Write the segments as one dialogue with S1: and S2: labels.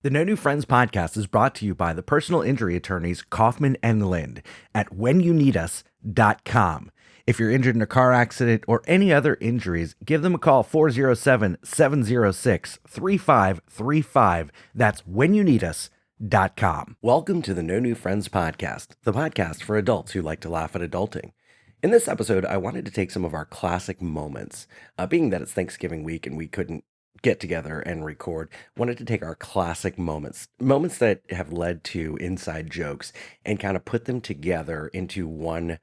S1: The No New Friends podcast is brought to you by the personal injury attorneys Kaufman and Lind at whenyouneedus.com. If you're injured in a car accident or any other injuries, give them a call 407-706-3535. That's whenyouneedus.com. Welcome to the No New Friends podcast, the podcast for adults who like to laugh at adulting. In this episode, I wanted to take some of our classic moments, being that it's Thanksgiving week and we couldn't get together and record, wanted to take our classic moments that have led to inside jokes and kind of put them together into one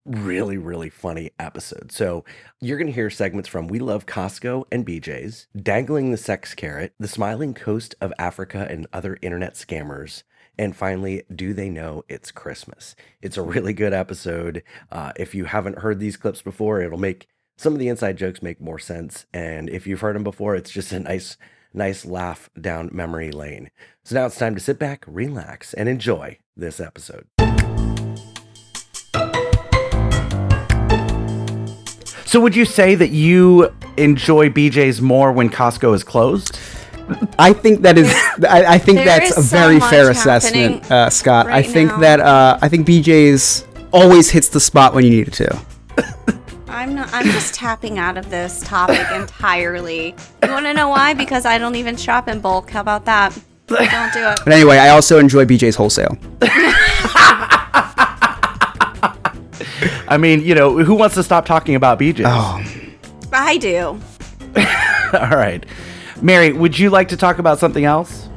S1: really, really funny episode. So you're going to hear segments from We Love Costco and BJ's, Dangling the Sex Carrot, The Smiling Coast of Africa and Other Internet Scammers, and finally, Do They Know It's Christmas? It's a really good episode. If you haven't heard these clips before, it'll make some of the inside jokes make more sense. And if you've heard them before, it's just a nice laugh down memory lane. So now it's time to sit back, relax, and enjoy this episode. So would you say that you enjoy BJ's more when Costco is closed?
S2: I think that is. I think that's a very fair assessment, Scott. I think BJ's always hits the spot when you need it to.
S3: I'm just tapping out of this topic entirely. You want to know why? Because I don't even shop in bulk. How about that? I don't do it.
S2: But anyway, I also enjoy BJ's wholesale.
S1: I mean, you know, who wants to stop talking about BJ's?
S2: Oh.
S3: I do.
S1: All right. Mary, would you like to talk about something else?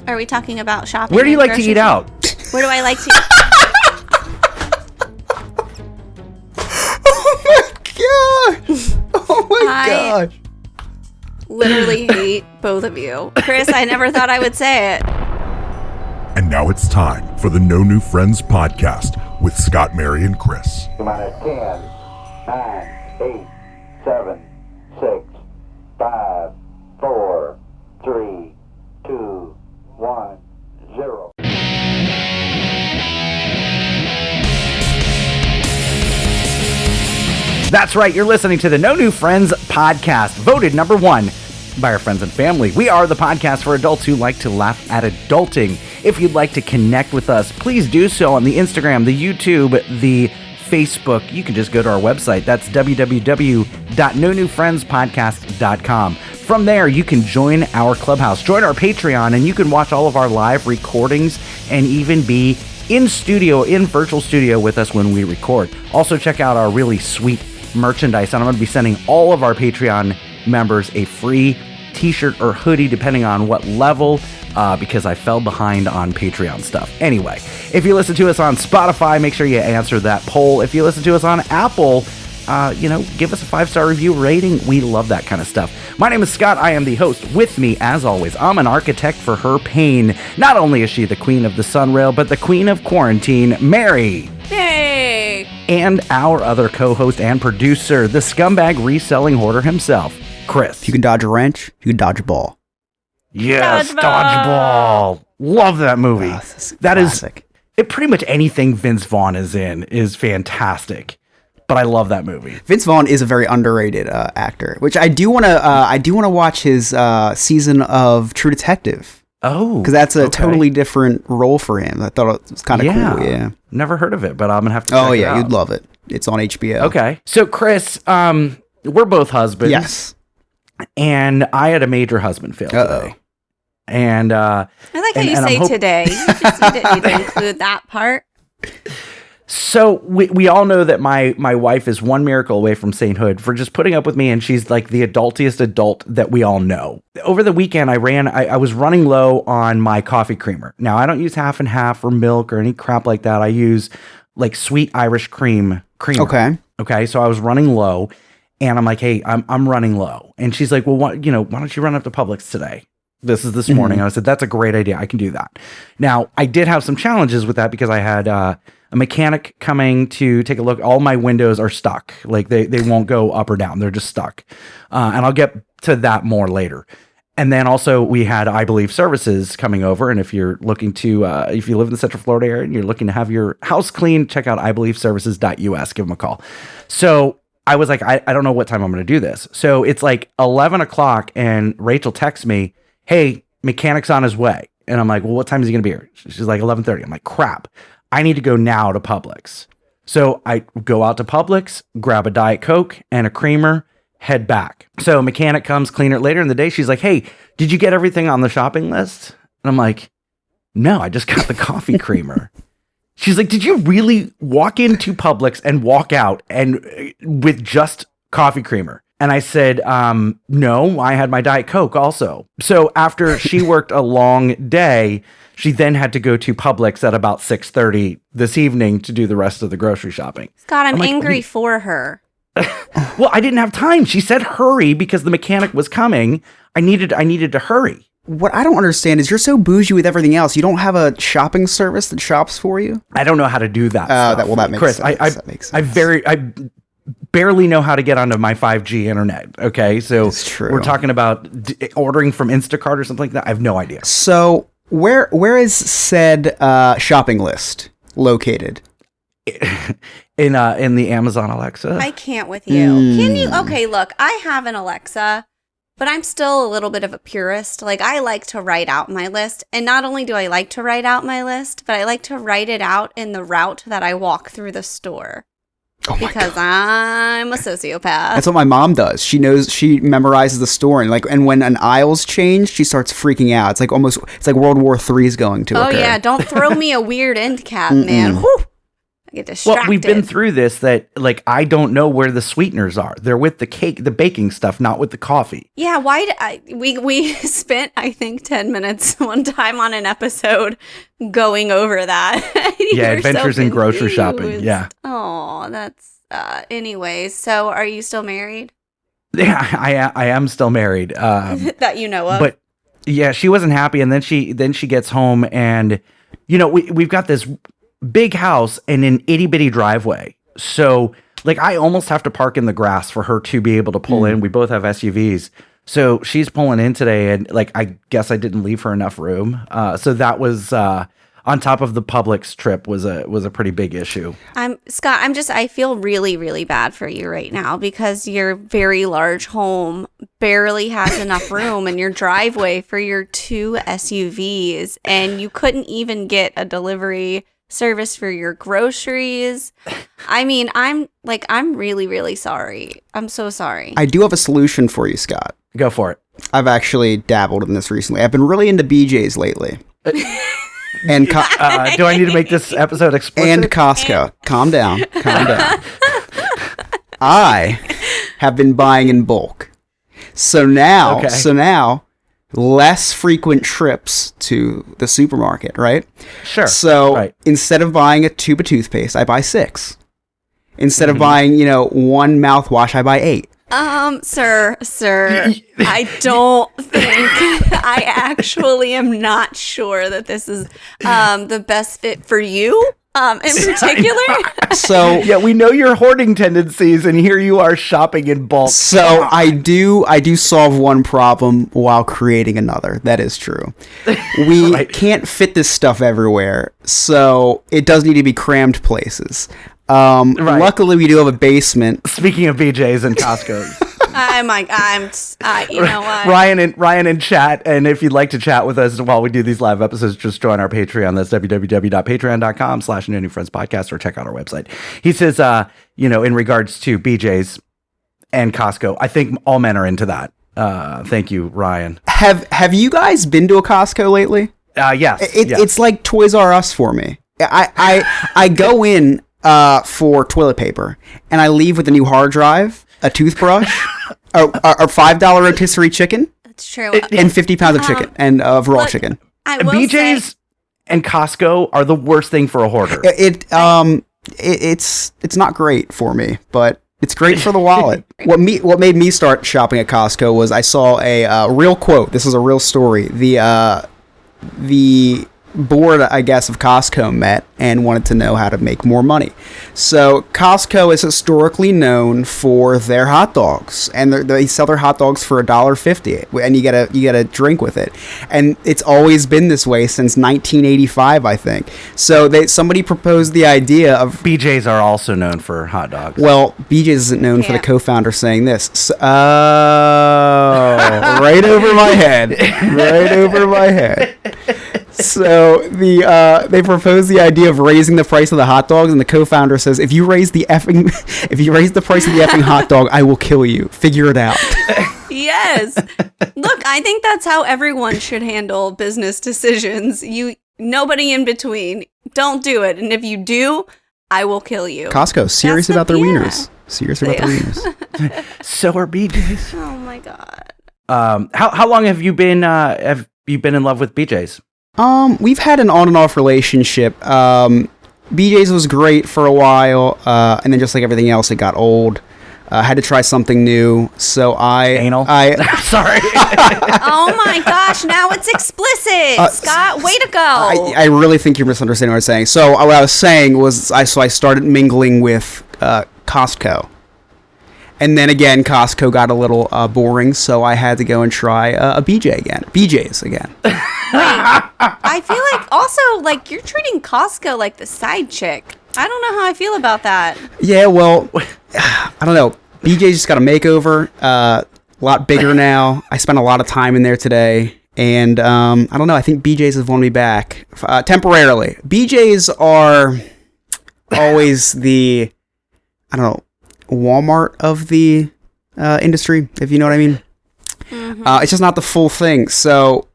S3: Are we talking about shopping?
S1: Where do you like to eat out?
S3: Where do I like to eat?
S2: Oh my gosh.
S3: Literally hate both of you. Chris, I never thought I would say it.
S4: And now it's time for the No New Friends podcast with Scott, Mary, and Chris.
S5: Come on at 10, 9, 8, 7, 6, 5, 4, 3, 2, 1, 0.
S1: That's right, you're listening to the No New Friends podcast, voted number 1 by our friends and family. We are the podcast for adults who like to laugh at adulting. If you'd like to connect with us, please do so on the Instagram, the YouTube, the Facebook. You can just go to our website. That's www.nonewfriendspodcast.com. From there, you can join our clubhouse, join our Patreon, and you can watch all of our live recordings and even be in virtual studio with us when we record. Also, check out our really sweet merchandise, and I'm going to be sending all of our Patreon members a free t-shirt or hoodie depending on what level, because I fell behind on Patreon stuff. Anyway, if you listen to us on Spotify, make sure you answer that poll. If you listen to us on Apple, give us a 5-star review rating. We love that kind of stuff. My name is Scott. I am the host. With me, as always, I'm an architect for her pain. Not only is she the queen of the sunrail, but the queen of quarantine, Mary.
S3: Hey!
S1: And our other co-host and producer, the scumbag reselling hoarder himself, Chris.
S2: If you can dodge a wrench, you can dodge a ball.
S1: Yes, Dodgeball. Love that movie. That
S2: classic.
S1: It. Pretty much anything Vince Vaughn is in is fantastic. But I love that movie.
S2: Vince Vaughn is a very underrated actor, which I do want to watch his season of True Detective.
S1: Oh,
S2: because that's a totally different role for him. I thought it was kind of cool. Yeah,
S1: never heard of it, but I'm gonna have to. Check it out.
S2: You'd love it. It's on HBO.
S1: Okay, so Chris, we're both husbands.
S2: Yes,
S1: and I had a major husband fail today. And
S3: I like how you say today. You just didn't need to include that part.
S1: So we all know that my wife is one miracle away from sainthood for just putting up with me, and she's like the adultiest adult that we all know. Over the weekend, I was running low on my coffee creamer. Now, I don't use half and half or milk or any crap like that. I use like sweet Irish creamer. Okay. So I was running low, and I'm like, hey, I'm running low. And she's like, well, why don't you run up to Publix today? This morning. And I said, that's a great idea. I can do that. Now, I did have some challenges with that because I had a mechanic coming to take a look. All my windows are stuck. Like they won't go up or down. They're just stuck. And I'll get to that more later. And then also we had I Believe Services coming over. And if you're looking to, if you live in the Central Florida area and you're looking to have your house cleaned, check out ibelieveservices.us. Give them a call. So I was like, I don't know what time I'm going to do this. So it's like 11 o'clock and Rachel texts me, hey, mechanic's on his way. And I'm like, well, what time is he going to be here? She's like 11:30. I'm like, crap, I need to go now to Publix. So I go out to Publix, grab a Diet Coke and a creamer, head back. So mechanic comes, clean it later in the day. She's like, hey, did you get everything on the shopping list? And I'm like, no, I just got the coffee creamer. She's like, did you really walk into Publix and walk out and with just coffee creamer? And I said, no, I had my Diet Coke also. So after she worked a long day, she then had to go to Publix at about 6:30 this evening to do the rest of the grocery shopping.
S3: Scott, I'm like, angry for her.
S1: Well, I didn't have time. She said hurry because the mechanic was coming. I needed to hurry.
S2: What I don't understand is you're so bougie with everything else. You don't have a shopping service that shops for you?
S1: I don't know how to do that.
S2: That makes
S1: Chris,
S2: sense. That makes sense.
S1: I barely know how to get onto my 5G internet. Okay, so we're talking about ordering from Instacart or something like that. I have no idea.
S2: So where is said shopping list located?
S1: In the Amazon Alexa.
S3: I can't with you. Can you? Okay, look, I have an Alexa, but I'm still a little bit of a purist. Like, I like to write out my list. And not only do I like to write out my list, but I like to write it out in the route that I walk through the store. Because I'm a sociopath.
S2: That's what my mom does. She memorizes the store, and when an aisle's changed, she starts freaking out. It's like World War III is going to occur.
S3: Oh yeah, don't throw me a weird end cap, man. Whew. I get distracted.
S1: Well, we've been through this that, like, I don't know where the sweeteners are. They're with the cake, the baking stuff, not with the coffee.
S3: Yeah, we spent, I think, 10 minutes one time on an episode going over that.
S1: Yeah, adventures in grocery shopping. Yeah.
S3: Oh, that's, anyways. So are you still married?
S1: Yeah, I am still married.
S3: That you know of.
S1: But yeah, she wasn't happy. And then she gets home and, we've got this big house and an itty bitty driveway. So like I almost have to park in the grass for her to be able to pull in. We both have SUVs. So she's pulling in today and like, I guess I didn't leave her enough room. So that was, on top of the Publix trip was a pretty big issue.
S3: Scott, I feel really, really bad for you right now because your very large home barely has enough room in your driveway for your 2 SUVs and you couldn't even get a delivery service for your groceries. I mean, I'm really, really sorry. I'm so sorry.
S2: I do have a solution for you, Scott.
S1: Go for it.
S2: I've actually dabbled in this recently. I've been really into BJ's lately. And
S1: do I need to make this episode explicit?
S2: And Costco. Calm down. I have been buying in bulk. So now, less frequent trips to the supermarket, right?
S1: Sure.
S2: So instead of buying a tube of toothpaste, I buy 6. Instead of buying, 1 mouthwash, I buy 8.
S3: Sir, I don't think, I actually am not sure that this is the best fit for you. In particular.
S2: So
S1: yeah, we know your hoarding tendencies, and here you are shopping in bulk.
S2: So I do solve one problem while creating another. That is true. We can't fit this stuff everywhere, so it does need to be crammed places. Luckily, we do have a basement.
S1: Speaking of BJ's and Costco's.
S3: You know what?
S1: Ryan in chat, and if you'd like to chat with us while we do these live episodes, just join our Patreon. That's www.patreon.com/No New Friends Podcast, or check out our website. He says, in regards to BJ's and Costco, I think all men are into that. Thank you, Ryan.
S2: Have you guys been to a Costco lately?
S1: Yes.
S2: It's like Toys R Us for me. I go in for toilet paper, and I leave with a new hard drive, a toothbrush, a $5 rotisserie chicken.
S3: That's true.
S2: And 50 pounds of chicken and of raw chicken.
S1: BJ's and Costco are the worst thing for a hoarder.
S2: It's not great for me, but it's great for the wallet. What made me start shopping at Costco was I saw a real quote. This is a real story. The board, I guess, of Costco met and wanted to know how to make more money. So Costco is historically known for their hot dogs, and they sell their hot dogs for $1.50, and you get a drink with it. And it's always been this way since 1985, I think. So somebody proposed the idea of
S1: BJ's are also known for hot dogs.
S2: Well, BJ's isn't known for the co-founder saying this. So, right over my head. Right over my head. So they proposed the idea of raising the price of the hot dogs, and the co-founder says, if you raise the price of the effing hot dog, I will kill you. Figure it out.
S3: Yes. Look, I think that's how everyone should handle business decisions. Nobody in between. Don't do it. And if you do, I will kill you.
S2: Costco, serious about their wieners. Serious about their wieners.
S1: So are BJ's.
S3: Oh my God.
S1: How long have you been in love with BJ's?
S2: We've had an on and off relationship. BJ's was great for a while, and then just like everything else, it got old. Had to try something new, so
S1: Anal? Sorry.
S3: Oh my gosh, now it's explicit. Scott, way to go.
S2: I really think you're misunderstanding what I'm saying. So what I was saying was, I started mingling with Costco. And then again, Costco got a little boring, so I had to go and try a BJ's again.
S3: I feel like also, like, you're treating Costco like the side chick. I don't know how I feel about that.
S2: Yeah, well, I don't know. BJ's just got a makeover, a lot bigger now. I spent a lot of time in there today, and I don't know. I think BJ's has won me back temporarily. BJ's are always the, I don't know, Walmart of the industry, if you know what I mean. Mm-hmm. It's just not the full thing. So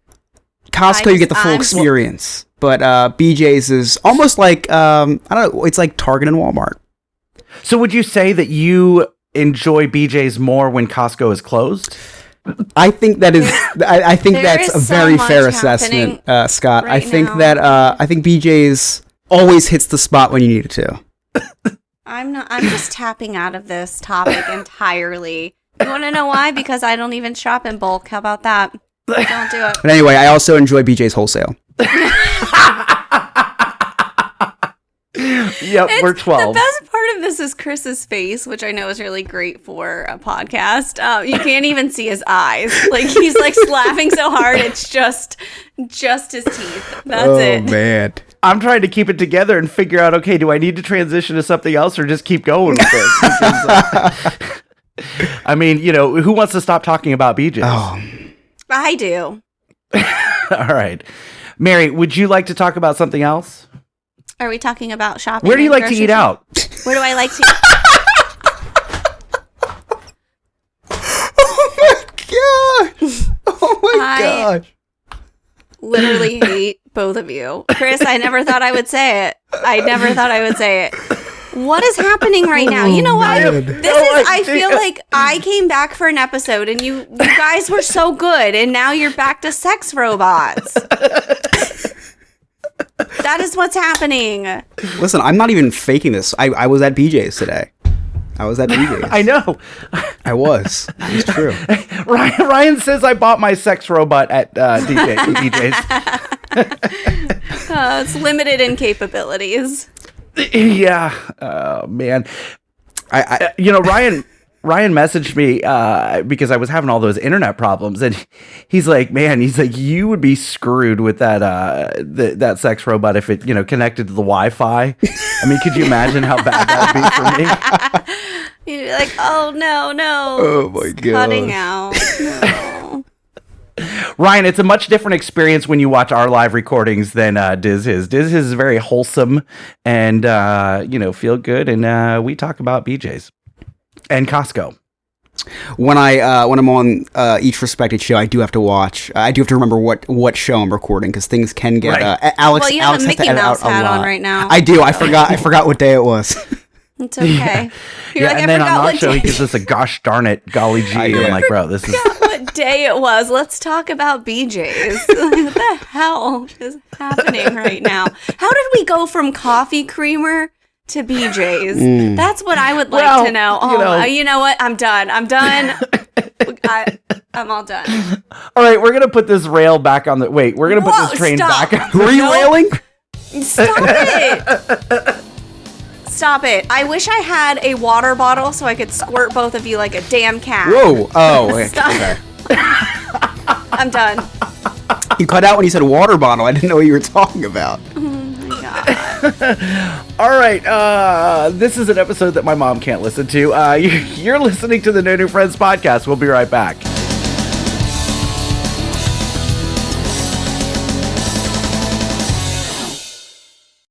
S2: Costco, you get the full experience, but BJ's is almost like I don't know. It's like Target and Walmart.
S1: So would you say that you enjoy BJ's more when Costco is closed?
S2: I think that is. I think that's a very fair assessment, Scott. I think that I think BJ's always hits the spot when you need it to.
S3: I'm just tapping out of this topic entirely. You want to know why? Because I don't even shop in bulk. How about that? Don't do it.
S2: But anyway, I also enjoy BJ's wholesale.
S1: Yep, we're 12.
S3: The best part of this is Chris's face, which I know is really great for a podcast. You can't even see his eyes. Like, he's like laughing so hard, it's just his teeth. That's it.
S2: Oh, man.
S1: I'm trying to keep it together and figure out, okay, do I need to transition to something else or just keep going with this? Because, I mean, who wants to stop talking about BJ's?
S2: Oh.
S3: I do.
S1: All right. Mary, would you like to talk about something else?
S3: Are we talking about shopping?
S1: Where do you like to eat out?
S3: Where do I like to eat?
S2: Oh my gosh! Oh my gosh!
S3: Literally hate both of you. Chris, I never thought I would say it. What is happening right now? You know what? I feel like I came back for an episode and you guys were so good and now you're back to sex robots. That is what's happening.
S2: Listen, I'm not even faking this. I was at BJ's today.
S1: I know.
S2: I was. It's true.
S1: Ryan says I bought my sex robot at DJ's.
S3: It's limited in capabilities.
S1: Yeah. Oh, man. Ryan messaged me because I was having all those internet problems, and he's like, you would be screwed with that that sex robot if it connected to the Wi-Fi. I mean, could you imagine how bad that'd be for me?
S3: You'd be like, oh no,
S2: oh my god,
S3: cutting out. No.
S1: Ryan, it's a much different experience when you watch our live recordings than Diz is. Diz is very wholesome and feel good, and we talk about BJ's. And Costco.
S2: When I'm on each respected show, I do have to watch. I do have to remember what show I'm recording because things can get.
S1: Right.
S2: Alex,
S3: well, you
S2: Alex
S3: have a Mickey Mouse hat on right now.
S2: I do. I forgot what day it was.
S3: It's okay. You're like,
S1: and then on our
S3: what
S1: show,
S3: day.
S1: he gives us a gosh darn it, golly gee. I'm like, bro, this is.
S3: What day it was. Let's talk about BJ's. What the hell is happening right now? How did we go from coffee creamer to BJ's? That's what I would like to know. Oh, you know what? I'm done. I'm all done.
S1: All right, we're gonna put this rail back on the. Wait, we're gonna put this train
S3: stop.
S1: back.
S2: Who are you railing?
S3: Stop it! Stop it. I wish I had a water bottle so I could squirt both of you like a damn cat.
S2: Whoa! Oh, wait,
S3: Stop.
S2: okay.
S3: I'm done.
S2: You cut out when you said water bottle. I didn't know what you were talking about.
S3: Oh my God.
S1: All right, this is an episode that my mom can't listen to. You're listening to the No New Friends podcast. We'll be right back.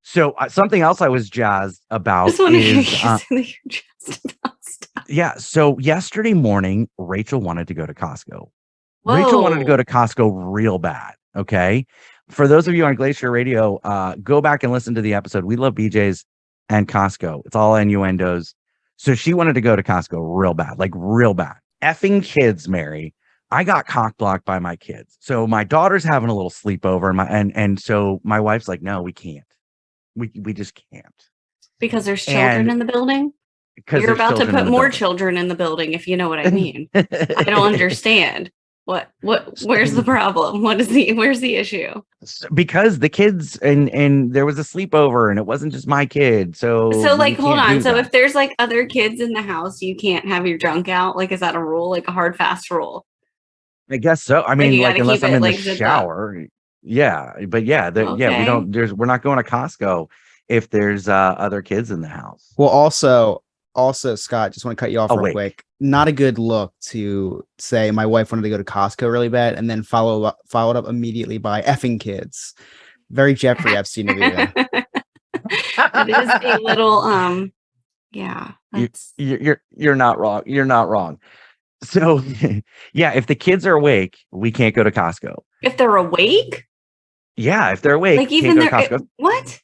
S1: So something else I was jazzed about
S3: Just want to hear you
S1: is,
S3: say that you're just about stuff.
S1: yeah. So yesterday morning, Rachel wanted to go to Costco.
S3: Whoa.
S1: Rachel wanted to go to Costco real bad. Okay. For those of you on Glacier Radio, go back and listen to the episode. We love BJ's and Costco. It's all innuendos. So she wanted to go to Costco real bad, like real bad. Effing kids, Mary. I got cock blocked by my kids. So my daughter's having a little sleepover, and so my wife's like, no, we can't. We just can't.
S3: Because there's children in the building? You're about to put more children in the building, if you know what I mean. I don't understand. Where's the problem? Where's the issue?
S1: Because the kids and there was a sleepover and it wasn't just my kid. So
S3: like, hold on. So if there's like other kids in the house, you can't have your junk out. Like, is that a rule? Like a hard, fast rule?
S1: I guess so. I mean, like unless I'm in the shower. Yeah, but yeah, we don't. We're not going to Costco if there's other kids in the house.
S2: Well, also, Scott, just want to cut you off real quick. Not a good look to say my wife wanted to go to Costco really bad and then followed up immediately by effing kids. Very Jeffrey Epstein of you.
S3: It is a little yeah.
S1: You're not wrong. You're not wrong. So yeah, if the kids are awake, we can't go to Costco.
S3: If they're awake?
S1: Yeah, if they're awake,
S3: like even
S1: can't go to Costco.
S3: What?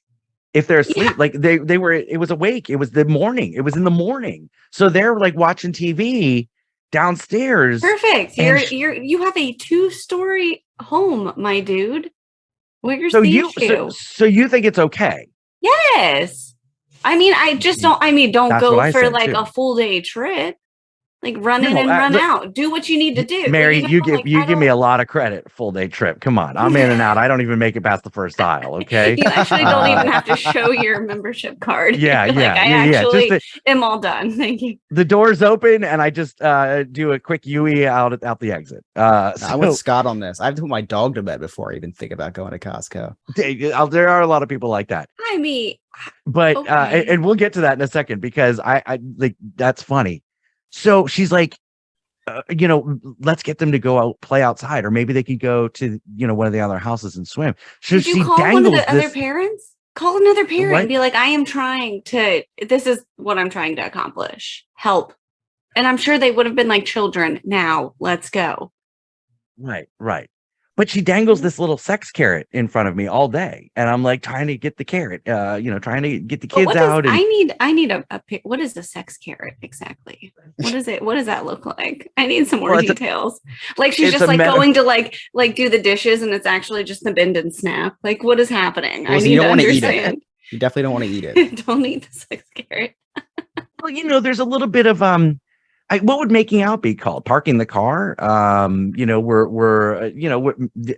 S1: If they're asleep, like they were, it was awake. It was the morning. It was in the morning. So they're like watching TV downstairs.
S3: Perfect. You have a 2-story home, my dude. Where's the issue?
S1: So you think it's okay?
S3: Yes. I mean, I just don't. I mean, don't go for like
S1: too.
S3: A full day trip. Like run in and run out. Do what you need to do.
S1: Mary, you give me a lot of credit. Full day trip. Come on, I'm in and out. I don't even make it past the first aisle. Okay.
S3: You actually don't even have to show your membership card.
S1: Yeah,
S3: I am all done. Thank you.
S1: The door's open, and I just do a quick UE out the exit.
S2: I went Scott on this. I have to put my dog to bed before I even think about going to Costco.
S1: There are a lot of people like that.
S3: I mean,
S1: but and we'll get to that in a second because I like that's funny. So she's like, let's get them to go out, play outside, or maybe they could go to, one of the other houses and swim.
S3: Did you call one of the other parents? Call another parent and be like, I am this is what I'm trying to accomplish. Help. And I'm sure they would have been like, children, now let's go.
S1: Right. But she dangles this little sex carrot in front of me all day. And I'm like trying to get the carrot, trying to get the kids out.
S3: I need a what is the sex carrot exactly? What is it? What does that look like? I need some more details. Like she's just like going to like do the dishes and it's actually just the bend and snap. Like what is happening?
S2: Well,
S3: I need to understand.
S2: Eat it. You definitely don't want to eat it.
S3: Don't eat the sex carrot.
S1: Well, there's a little bit of what would making out be called? Parking the car. We're a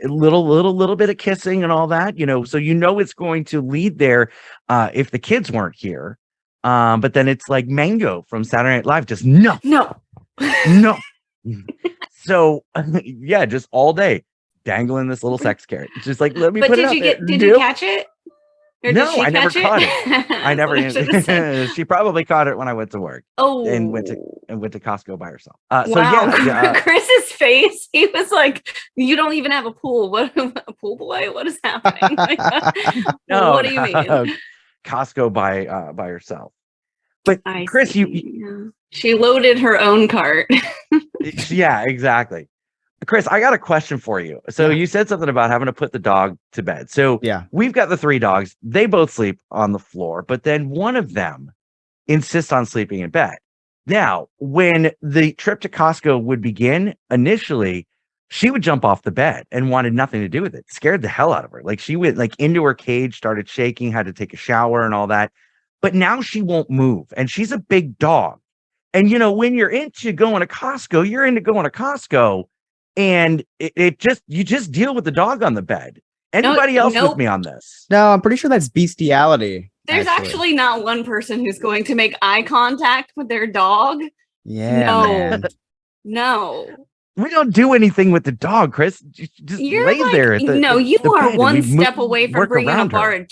S1: little bit of kissing and all that. So it's going to lead there if the kids weren't here. But then it's like Mango from Saturday Night Live. Just no. So yeah, just all day dangling this little sex carrot. It's just like let me. But
S3: did you catch it?
S1: No, I never caught it. I never. She probably caught it when I went to work.
S3: Oh,
S1: and went to Costco by herself.
S3: Wow.
S1: So yeah,
S3: Chris's face. He was like, "You don't even have a pool. What a pool boy? What is happening?"
S1: No,
S3: what do you mean?
S1: Costco by herself. But Chris,
S3: she loaded her own cart.
S1: Yeah, exactly. Chris, I got a question for you. So you said something about having to put the dog to bed. So we've got the 3 dogs. They both sleep on the floor, but then one of them insists on sleeping in bed. Now, when the trip to Costco would begin, initially, she would jump off the bed and wanted nothing to do with it. Scared the hell out of her. Like she went into her cage, started shaking, had to take a shower and all that. But now she won't move. And she's a big dog. And, when you're into going to Costco, you're into going to Costco. And you just deal with the dog on the bed. Anybody else with me on this?
S2: No, I'm pretty sure that's bestiality.
S3: There's actually not one person who's going to make eye contact with their dog.
S2: Yeah,
S3: no,
S2: man.
S3: No.
S1: We don't do anything with the dog, Chris. Just lay there.
S3: You are one step away from bringing a can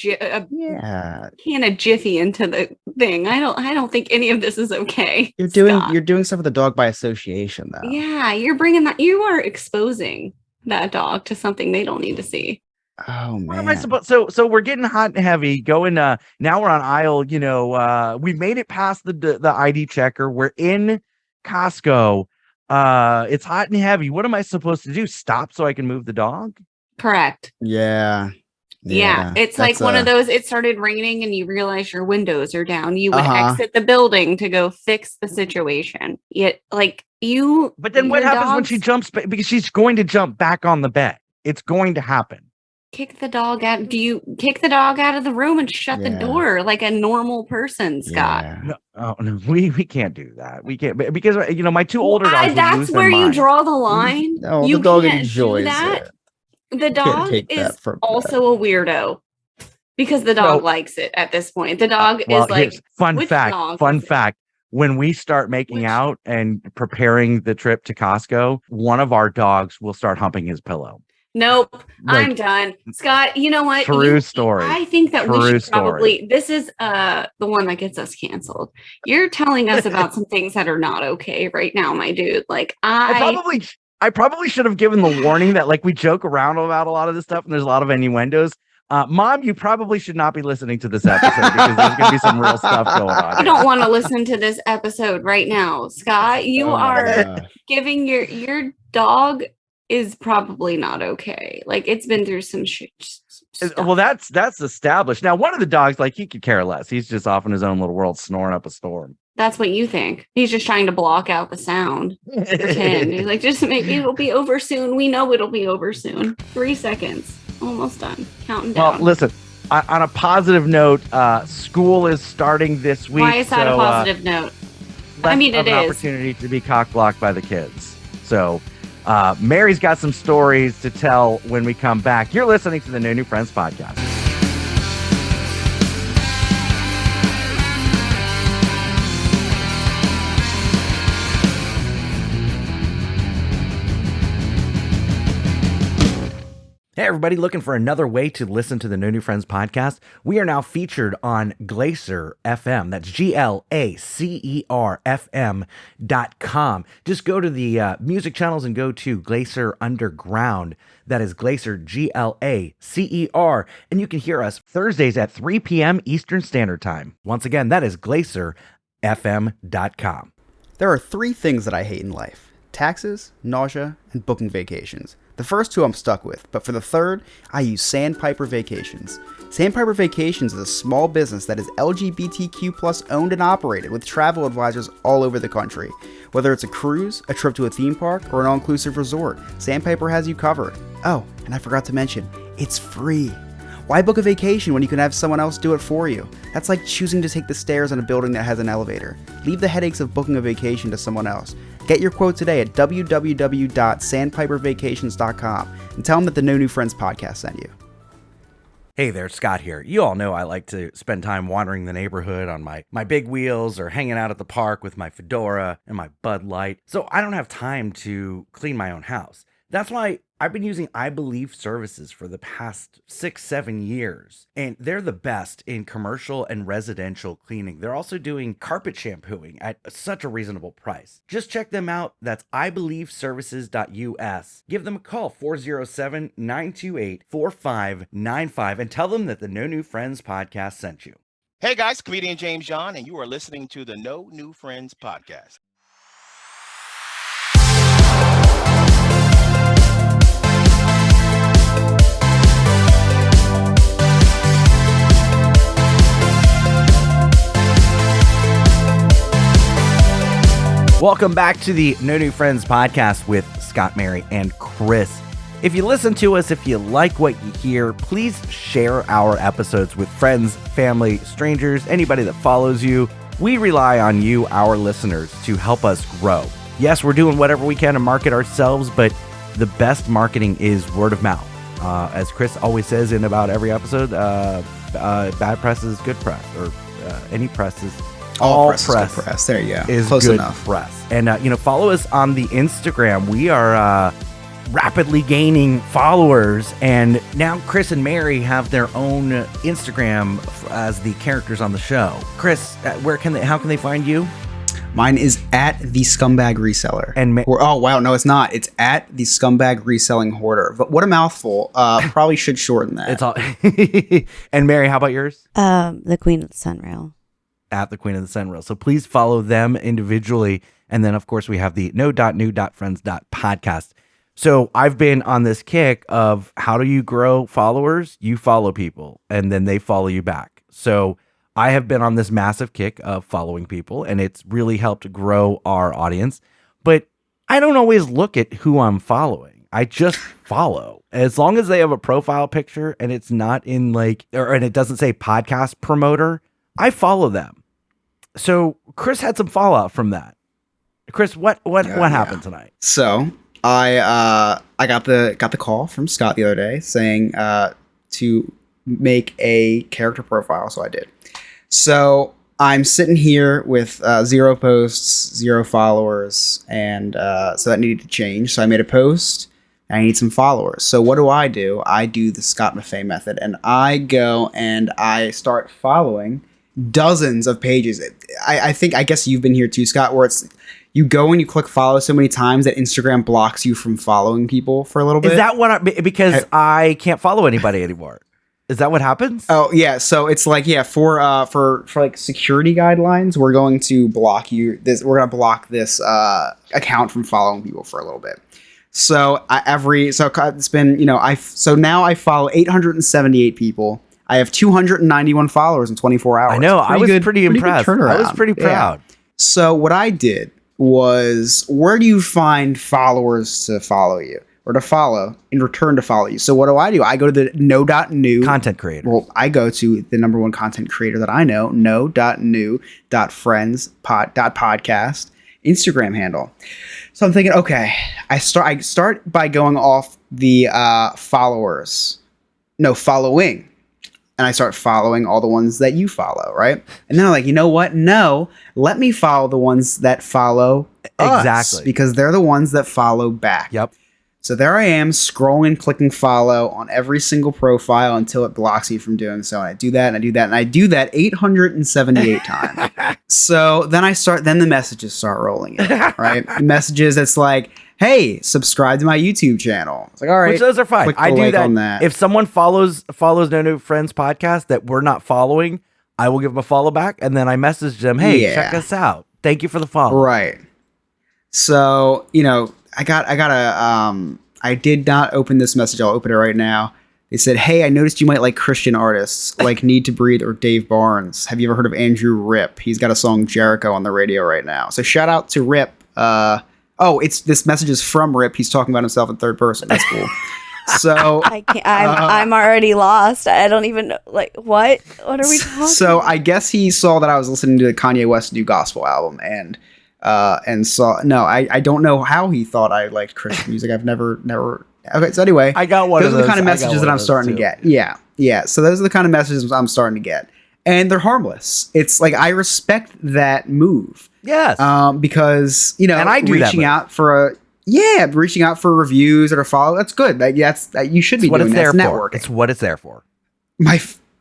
S3: of Jiffy into the thing. I don't think any of this is okay.
S2: You're doing stuff with the dog by association, though.
S3: Yeah, you are exposing that dog to something they don't need to see.
S2: Oh man.
S1: What am I supposed? So we're getting hot and heavy. Going. Now we're on aisle. We made it past the ID checker. We're in Costco. It's hot and heavy. What am I supposed to do? Stop so I can move the dog?
S3: Correct.
S2: Yeah.
S3: It's like one of those, it started raining and you realize your windows are down. You would exit the building to go fix the situation. But
S1: then what happens when she jumps? Because she's going to jump back on the bed. It's going to happen.
S3: Kick the dog out. Do you kick the dog out of the room and shut the door like a normal person, Scott?
S1: Yeah. No, we can't do that. We can't, because my two older dogs.
S3: That's where you draw the line.
S2: No,
S3: the
S2: dog enjoys it.
S3: The dog is also a weirdo because the dog likes it at this point. The dog is like
S1: fun fact. When we start making out and preparing the trip to Costco, one of our dogs will start humping his pillow.
S3: Nope, I'm done. Scott, you know what?
S1: True story.
S3: I think that we should probably, this is the one that gets us canceled. You're telling us about some things that are not okay right now, my dude.
S1: I probably should have given the warning that we joke around about a lot of this stuff and there's a lot of innuendos. Mom, you probably should not be listening to this episode because there's going to be some real stuff going on.
S3: You don't want to listen to this episode right now, Scott. You are giving your dog is probably not okay. It's been through some shit.
S1: Well, that's established. Now, one of the dogs, he could care less. He's just off in his own little world, snoring up a storm.
S3: That's what you think. He's just trying to block out the sound. Pretend. He's like, it'll be over soon. We know it'll be over soon. 3 seconds. Almost done. Counting down.
S1: Well, listen, on a positive note, school is starting this week.
S3: Why is that a positive note? I mean, it is.
S1: An opportunity to be cock-blocked by the kids. So, Mary's got some stories to tell when we come back. You're listening to the No New Friends podcast. Hey, everybody, looking for another way to listen to the No New Friends podcast? We are now featured on Glacier FM. That's GLACER FM.com. Just go to the music channels and go to Glacier Underground. That is Glacier, GLACER. And you can hear us Thursdays at 3 p.m. Eastern Standard Time. Once again, that is GlacierFM.com.
S2: There are 3 things that I hate in life: taxes, nausea, and booking vacations. The first 2 I'm stuck with, but for the third, I use Sandpiper Vacations. Sandpiper Vacations is a small business that is LGBTQ+ owned and operated with travel advisors all over the country. Whether it's a cruise, a trip to a theme park, or an all-inclusive resort, Sandpiper has you covered. Oh, and I forgot to mention, it's free. Why book a vacation when you can have someone else do it for you? That's like choosing to take the stairs in a building that has an elevator. Leave the headaches of booking a vacation to someone else. Get your quote today at www.sandpipervacations.com and tell them that the No New Friends podcast sent you.
S1: Hey there, Scott here. You all know I like to spend time wandering the neighborhood on my big wheels or hanging out at the park with my fedora and my Bud Light. So I don't have time to clean my own house. That's why I've been using I Believe services for the past 6-7 years, and they're the best in commercial and residential cleaning. They're also doing carpet shampooing at such a reasonable price. Just check them out. That's ibelieveservices.us. Give them a call, 407-928-4595, and tell them that the No New Friends podcast sent you.
S6: Hey guys, comedian James John, and you are listening to the No New Friends podcast.
S1: Welcome back to the No New Friends podcast with Scott, Mary, and Chris. If you listen to us, if you like what you hear, please share our episodes with friends, family, strangers, anybody that follows you. We rely on you, our listeners, to help us grow. Yes, we're doing whatever we can to market ourselves, but the best marketing is word of mouth. As Chris always says in about every episode, bad press is good press, or any press is all press.
S2: Is good press. There you go.
S1: Is
S2: close
S1: good
S2: enough.
S1: Press. And follow us on the Instagram. We are rapidly gaining followers, and now Chris and Mary have their own Instagram as the characters on the show. Chris, how can they find you?
S2: Mine is at the Scumbag Reseller.
S1: And
S2: oh wow, no, it's not. It's at the Scumbag Reselling Hoarder. But what a mouthful. Probably should shorten that.
S1: It's all. And Mary, how about yours?
S3: The Queen of the Sunrail.
S1: At the Queen of the Sunrail. So please follow them individually, and then of course we have the no.new.friends.podcast. So I've been on this kick of how do you grow followers? You follow people, and then they follow you back. So I have been on this massive kick of following people, and it's really helped grow our audience. But I don't always look at who I'm following. I just follow. As long as they have a profile picture and it's not in and it doesn't say podcast promoter, I follow them. So Chris had some fallout from that. Chris, what happened tonight?
S2: So I got the call from Scott the other day saying to make a character profile, so I did. So I'm sitting here with 0 posts, 0 followers, and so that needed to change. So I made a post, and I need some followers. So what do? I do the Scott Maffei method, and I go and I start following dozens of pages. I guess you've been here too, Scott, where it's you go and you click follow so many times that Instagram blocks you from following people for a little bit.
S1: Is that what because I can't follow anybody anymore? Is that what happens?
S2: Oh yeah, so it's like for like security guidelines, we're going to block you. We're gonna block this account from following people for a little bit. So it's been now I follow 878 people. I have 291 followers in 24 hours.
S1: I know. I was pretty impressed. I was pretty proud.
S2: Yeah. So what I did was, where do you find followers to follow you? Or to follow in return to follow you. So what do? I go to the no.new
S1: content creator.
S2: Well, I go to the number one content creator that I know, no.new.friends.podcast Instagram handle. So I'm thinking, okay, I start by going off the following, and I start following all the ones that you follow, right? And then I'm like, you know what? No, let me follow the ones that follow us,
S1: exactly,
S2: because they're the ones that follow back.
S1: Yep.
S2: So there I am, scrolling, clicking follow on every single profile until it blocks you from doing so. And I do that, and I do that, and I do that 878 times. So then the messages start rolling in, right? Messages that's like, hey, subscribe to my YouTube channel. It's like, all right.
S1: Which those are fine. I do
S2: that.
S1: That. If someone follows No New Friends podcast that we're not following, I will give them a follow back, and then I message them, hey, check us out. Thank you for the follow.
S2: Right. So, I did not open this message. I'll open it right now. They said, hey, I noticed you might like Christian artists like Need to Breathe or Dave Barnes. Have you ever heard of Andrew Rip? He's got a song Jericho on the radio right now. So shout out to Rip. This message is from Rip. He's talking about himself in third person. That's cool. So
S3: I can't, I'm already lost. I don't even know, what are we talking
S2: So I guess he saw that I was listening to the Kanye West new gospel album, and saw, no, I don't know how he thought I liked Christian music. I've never. Okay, so anyway,
S1: I got one
S2: those
S1: of
S2: are the
S1: those.
S2: kind of messages that I'm starting to get. Yeah. So those are the kind of messages I'm starting to get, and they're harmless. It's like, I respect that move.
S1: Yes.
S2: Because and
S1: I do
S2: reaching out for reviews or to follow. That's good. You should be doing that. It's networking.
S1: It's what it's there for.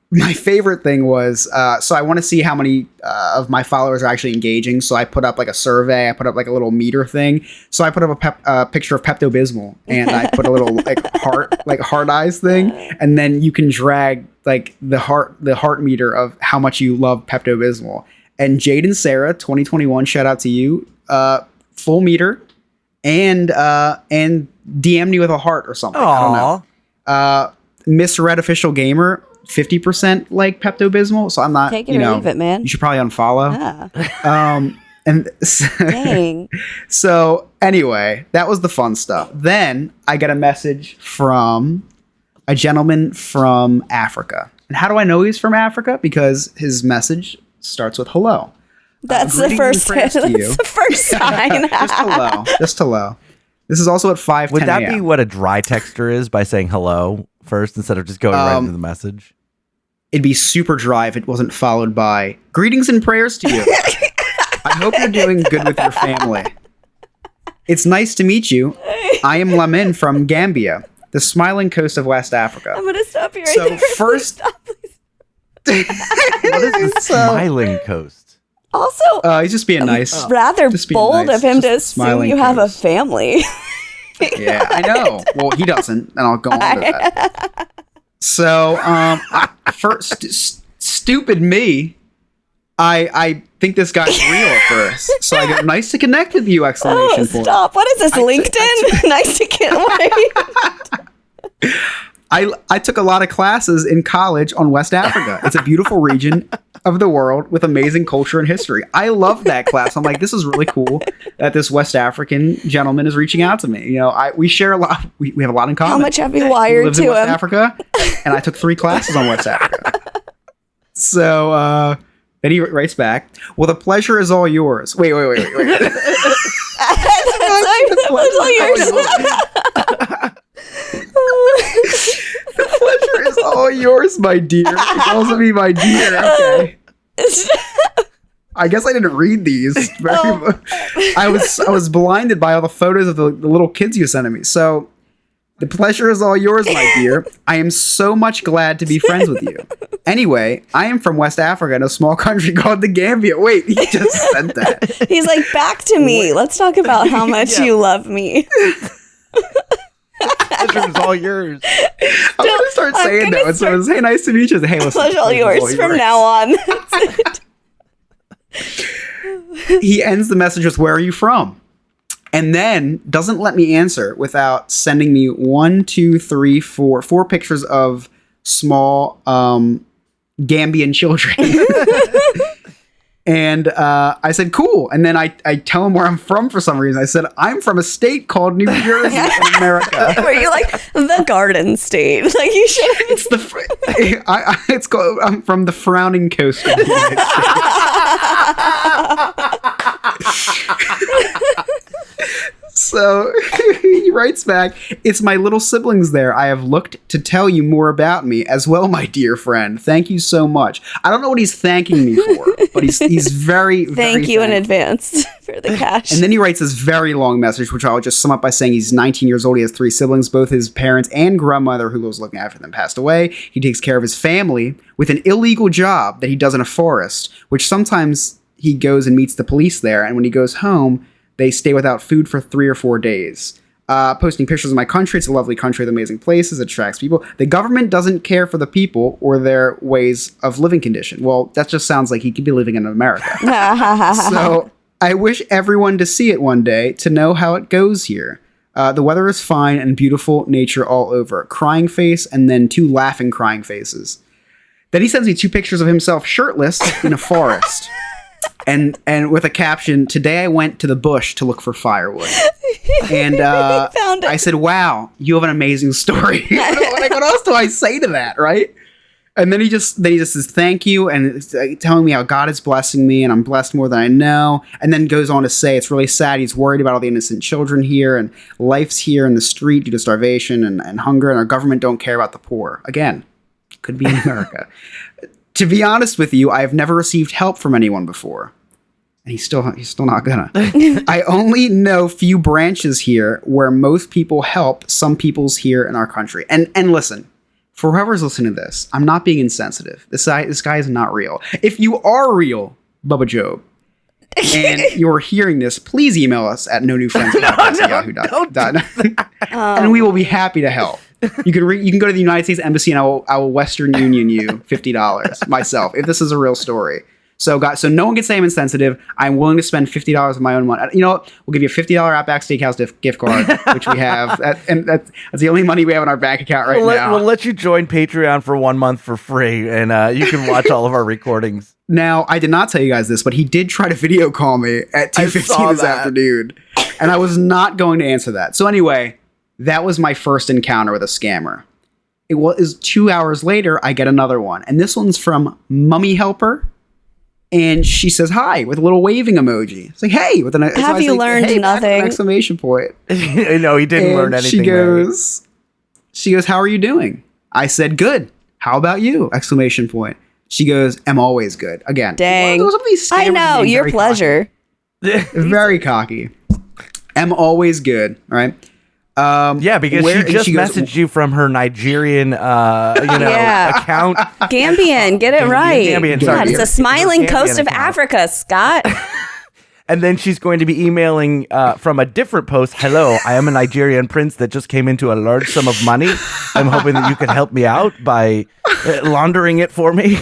S2: My favorite thing was, so I want to see how many of my followers are actually engaging. So I put up like a survey. I put up like a little meter thing. So I put up a picture of Pepto-Bismol, and I put a little heart eyes thing. And then you can drag like the heart meter of how much you love Pepto-Bismol. And Jaden Sarah, 2021, shout out to you. Full meter, and DM me with a heart or something.
S1: Aww.
S2: I don't know. Misread Official Gamer, 50% like Pepto-Bismol, so I'm not.
S3: Take it or leave it, man.
S2: You should probably unfollow.
S3: Yeah.
S2: And
S3: Dang.
S2: So anyway, that was the fun stuff. Then I got a message from a gentleman from Africa. And how do I know he's from Africa? Because his message starts with hello.
S3: That's the
S2: greetings and
S3: first.
S2: prayers to you.
S3: That's the first sign.
S2: Just hello. This is also at 5:10
S1: Would that be
S2: a.m.
S1: what a dry texter is by saying hello first instead of just going right into the message?
S2: It'd be super dry if it wasn't followed by greetings and prayers to you. I hope you're doing good with your family. It's nice to meet you. I am Lamin from Gambia, the smiling coast of West Africa.
S3: I'm gonna stop you right
S2: So
S3: there.
S2: first-
S3: Stop, please.
S1: What is the smiling coast?
S3: Also,
S2: He's just being nice.
S3: rather
S2: Just being
S3: bold
S2: nice.
S3: of him to
S2: Just
S3: assume
S2: smiling
S3: you have a
S2: coast.
S3: family.
S2: Yeah, I know. Well, he doesn't, and I'll go on to that. So, stupid me. I think this guy's real at first. So I go, nice to connect with you! Exclamation point.
S3: Stop! What is this? LinkedIn? Nice to get away.
S2: I took a lot of classes in college on West Africa. It's a beautiful region of the world with amazing culture and history. I love that class. I'm like, this is really cool that this West African gentleman is reaching out to me. You know, we share a lot. We have a lot in common.
S3: How much have you
S2: He
S3: wired
S2: lives
S3: to
S2: in West
S3: him?
S2: Africa, and I took 3 classes on West Africa. So then he writes back, well, the pleasure is all yours. Wait.
S3: That's all yours.
S2: The pleasure is all yours, my dear. It calls me my dear. Okay. I guess I didn't read these. I was blinded by all the photos of the little kids you sent me. So, the pleasure is all yours, my dear. I am so much glad to be friends with you. Anyway, I am from West Africa in a small country called the Gambia. Wait, he just sent that.
S3: He's like, back to me. Let's talk about how much you love me.
S1: Pleasure is all yours.
S2: I'm going to start saying that. So it's, hey, nice to meet you. Hey, listen.
S3: Pleasure all yours from now on. That's it.
S2: He ends the message with, where are you from? And then doesn't let me answer without sending me 4 pictures of small Gambian children. And I said, cool. And then I tell him where I'm from for some reason. I said, I'm from a state called New Jersey in America.
S3: Were you like the Garden State? Like you should.
S2: It's it's called. I'm from the frowning coast of the United States. So he writes back, it's my little siblings there. I have looked to tell you more about me as well, my dear friend. Thank you so much. I don't know what he's thanking me for, but he's very,
S3: Thank you in advance for the cash.
S2: And then he writes this very long message, which I'll just sum up by saying he's 19 years old. He has 3 siblings. Both his parents and grandmother, who was looking after them, passed away. He takes care of his family with an illegal job that he does in a forest, which sometimes he goes and meets the police there. And when he goes home, they stay without food for 3 or 4 days. Posting pictures of my country. It's a lovely country with amazing places. It attracts people. The government doesn't care for the people or their ways of living condition. Well, that just sounds like he could be living in America. So I wish everyone to see it one day to know how it goes here. The weather is fine and beautiful nature all over. Crying face and then 2 laughing crying faces. Then he sends me 2 pictures of himself shirtless in a forest. And with a caption, today I went to the bush to look for firewood. And I said, wow, you have an amazing story. What else do I say to that, right? And then he just says, thank you, and telling me how God is blessing me, and I'm blessed more than I know. And then goes on to say it's really sad. He's worried about all the innocent children here, and life's here in the street due to starvation and hunger, and our government don't care about the poor. Again, could be in America. To be honest with you, I have never received help from anyone before. And he's still not gonna. I only know few branches here where most people help some peoples here in our country. And listen, for whoever's listening to this, I'm not being insensitive. This guy is not real. If you are real, Bubba Job, and you're hearing this, please email us at nonewfriendspodcast@yahoo.com. And we will be happy to help. You can go to the United States Embassy and I will Western Union you $50 myself if this is a real story. So guys, so no one can say I'm insensitive. I'm willing to spend $50 of my own money. You know what? We'll give you a $50 Outback Steakhouse gift card, which we have, and that's the only money we have in our bank account right now.
S1: We'll let you join Patreon for 1 month for free, and you can watch all of our recordings.
S2: Now, I did not tell you guys this, but he did try to video call me at 2:15 this afternoon, and I was not going to answer that. So anyway, that was my first encounter with a scammer. It was 2 hours later, I get another one, and this one's from Mummy Helper. And she says hi with a little waving emoji. It's like, hey, with an
S3: Have you learned
S2: hey, back with an
S3: nothing?
S2: exclamation point.
S1: No, he didn't learn anything.
S2: She goes, how are you doing? I said, good. How about you? Exclamation point. She goes, am always good. Again.
S3: Dang.
S2: Some of these
S3: I
S2: scammers
S3: know,
S2: are being
S3: your
S2: very
S3: pleasure.
S2: cocky. Very cocky. Am always good. All right.
S1: Yeah, because she just messaged you from her Nigerian, account.
S3: Gambian, get it right.
S1: Gambian,
S3: God,
S1: sorry.
S3: it's a smiling
S1: Gambian
S3: coast of
S1: account.
S3: Africa, Scott.
S1: And then she's going to be emailing from a different post. Hello, I am a Nigerian prince that just came into a large sum of money. I'm hoping that you could help me out by laundering it for me.